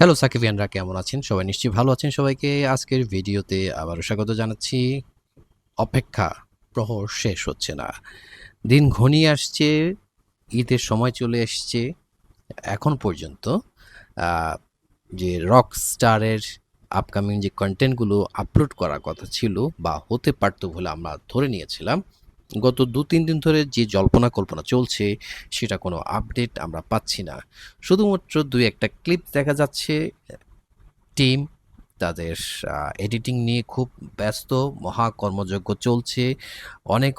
Hello সাকিবিয়ানরা, কেমন আছেন? সবাই নিশ্চয়ই ভালো আছেন। সবাইকে আজকের ভিডিওতে আবারও স্বাগত জানাচ্ছি। অপেক্ষা প্রহর শেষ হচ্ছে না। দিন ঘনিয়ে আসছে, ঈদের সময় চলে এসছে। এখন পর্যন্ত আ যে রকস্টারের আপকামিং যে কনটেন্টগুলো আপলোড করার কথা ছিল বা হতে পারত বলে আমরা ধরে নিয়েছিলাম, গত ২-৩ দিন ধরে যে জল্পনা কল্পনা চলছে সেটা কোনো আপডেট আমরা পাচ্ছি না। শুধুমাত্র ২-১ টা ক্লিপ দেখা যাচ্ছে। টিম তাদের এডিটিং নিয়ে খুব ব্যস্ত, মহা কর্মযজ্ঞ চলছে।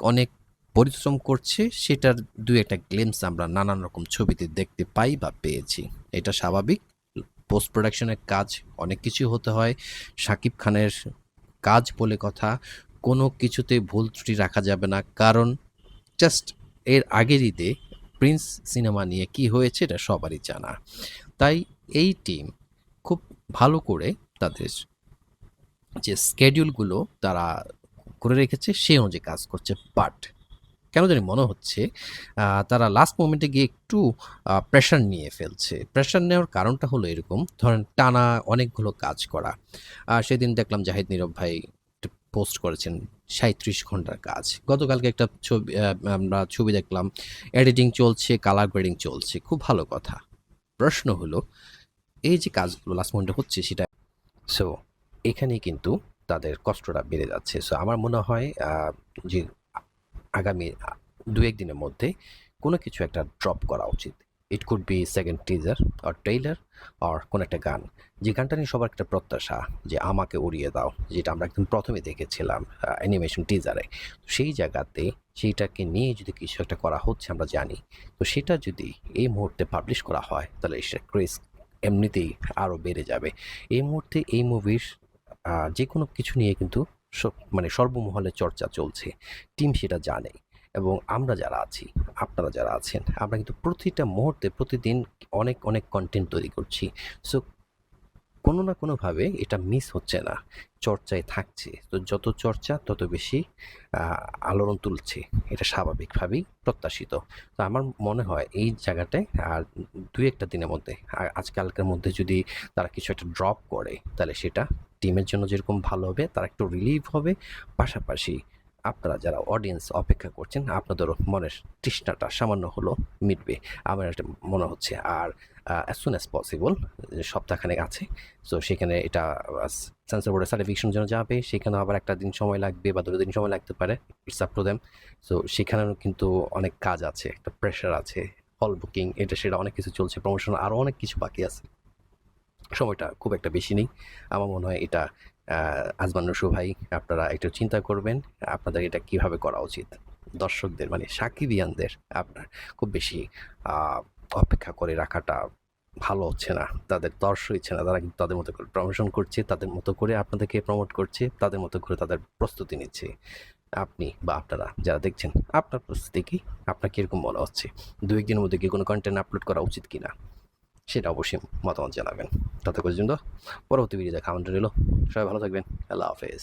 অনেক পরিশ্রম করছে। সেটার ২-১ টা গ্লিম্পস আমরা নানান রকম ছবিতে দেখতে পাই বা পেয়েছি। এটা স্বাভাবিক। পোস্ট প্রোডাকশনের কাজ অনেক কিছু হতে হয়। শাকিব খানের কাজ বলে কথা। কোনো কিছুতেই ভুল ত্রুটি রাখা যাবে না। কারণ জাস্ট এর আগের ঈদে 'প্রিন্স' সিনেমা নিয়ে কি হয়েছে এটা সবারই জানা। তাই এই টিম খুব ভালো করে তাদের যে স্কেডিউলগুলো তারা করে রেখেছে সেই অনুযায়ী কাজ করছে। বাট কেন জানি মনে হচ্ছে তারা লাস্ট মোমেন্টে গিয়ে একটু প্রেশার নিয়ে ফেলছে। প্রেশার নেওয়ার কারণটা হলো এরকম, ধরেন টানা অনেকগুলো কাজ করা। সেদিন দেখলাম জাহিদ নীরব ভাই একটা পোস্ট করেছেন ৩৭ ঘন্টার কাজ। গতকালকে একটা ছবি আমরা ছবি দেখলাম, এডিটিং চলছে, কালার গ্রেডিং চলছে। খুব ভালো কথা। প্রশ্ন হলো এই যে কাজগুলো লাস্ট মোমেন্টে হচ্ছে সেটা সো এখানেই কিন্তু তাদের কষ্টটা বেড়ে যাচ্ছে। সো আমার মনে হয় যে আগামী ২-১ দিনের মধ্যে কোনো কিছু একটা ড্রপ করা উচিত। It could be second teaser or trailer or কোনো একটা গান। যে গানটা নিয়ে সবার একটা প্রত্যাশা যে আমাকে উড়িয়ে দাও, যেটা আমরা একদম ১ম এ দেখেছিলাম অ্যানিমেশন টিজারে। সেই জায়গাতে সেইটাকে নিয়ে যদি কিছু একটা করা হচ্ছে আমরা জানি। তো সেটা যদি এই মুহূর্তে পাবলিশ করা হয় তাহলে সেটার ক্রেজ এমনিতেই আরও বেড়ে যাবে। এই মুহূর্তে এই মুভির যেকোনো কিছু নিয়ে কিন্তু মানে সর্বমহলে চর্চা চলছে। টিম সেটা জানে এবং আমরা যারা আছি, আপনারা যারা আছেন, আমরা কিন্তু প্রতিটা মুহূর্তে প্রতিদিন অনেক কনটেন্ট তৈরি করছি। সো কোনো না কোনোভাবে এটা মিস হচ্ছে না। চর্চায় থাকছে। তো যত চর্চা তত বেশি আ আলোড়ন তুলছে। এটা স্বাভাবিকভাবেই প্রত্যাশিত। তো আমার মনে হয় এই জায়গাটায় আর ২-১ টা দিনের মধ্যে আজকালকার মধ্যে যদি তারা কিছু একটা ড্রপ করে তাহলে সেটা টিমের জন্য যেরকম ভালো হবে, তারা একটু রিলিভ হবে। পাশাপাশি আপনারা যারা অডিয়েন্স অপেক্ষা করছেন, আপনাদেরও মনের তৃষ্ণাটা সামান্য হলেও মিটবে। আমার এটা মনে হচ্ছে। আর as soon as possible সপ্তাহখানেক আছে। সো সেখানে এটা সেন্সর বোর্ডের সার্টিফিকেশন জন্য যাবে। সেখানেও আবার ১ টা দিন সময় লাগবে বা ২ দিন সময় লাগতে পারে। It's up to them. So সেখানেও কিন্তু অনেক কাজ আছে, একটা প্রেশার আছে। হল বুকিং এটা সেটা অনেক কিছু চলছে। প্রমোশন আরও অনেক কিছু বাকি আছে। সময়টা খুব একটা বেশি নেই। আমার মনে হয় এটা আ আজমান নসু ভাই আপনারা একটু চিন্তা করবেন। আপনাদের এটা কিভাবে করা উচিত। দর্শকদের মানে সাকিবিয়ানদের আপনার খুব বেশি আ অপেক্ষা করে রাখাটা ভালো হচ্ছে না। তাদের তর সইছে না। তারা কিন্তু তাদের মতো করে প্রমোশন করছে, তাদের মতো করে আপনাদেরকে প্রমোট করছে, তাদের মতো করে তাদের প্রস্তুতি নিচ্ছে। আপনি বা আপনারা যারা দেখছেন, আপনার প্রস্তুতি কি? আপনার কিরকম মনে হচ্ছে? ২-১ দিনের মধ্যে কি কোনো কনটেন্ট আপলোড করা উচিত কিনা? সেটা অবশ্যই মতামত জানাবেন। ততক্ষণ পর্যন্ত পরবর্তী ভিডিও দেখা আমন্ত্রণ রইল। সবাই ভালো থাকবেন। আল্লাহ হাফেজ।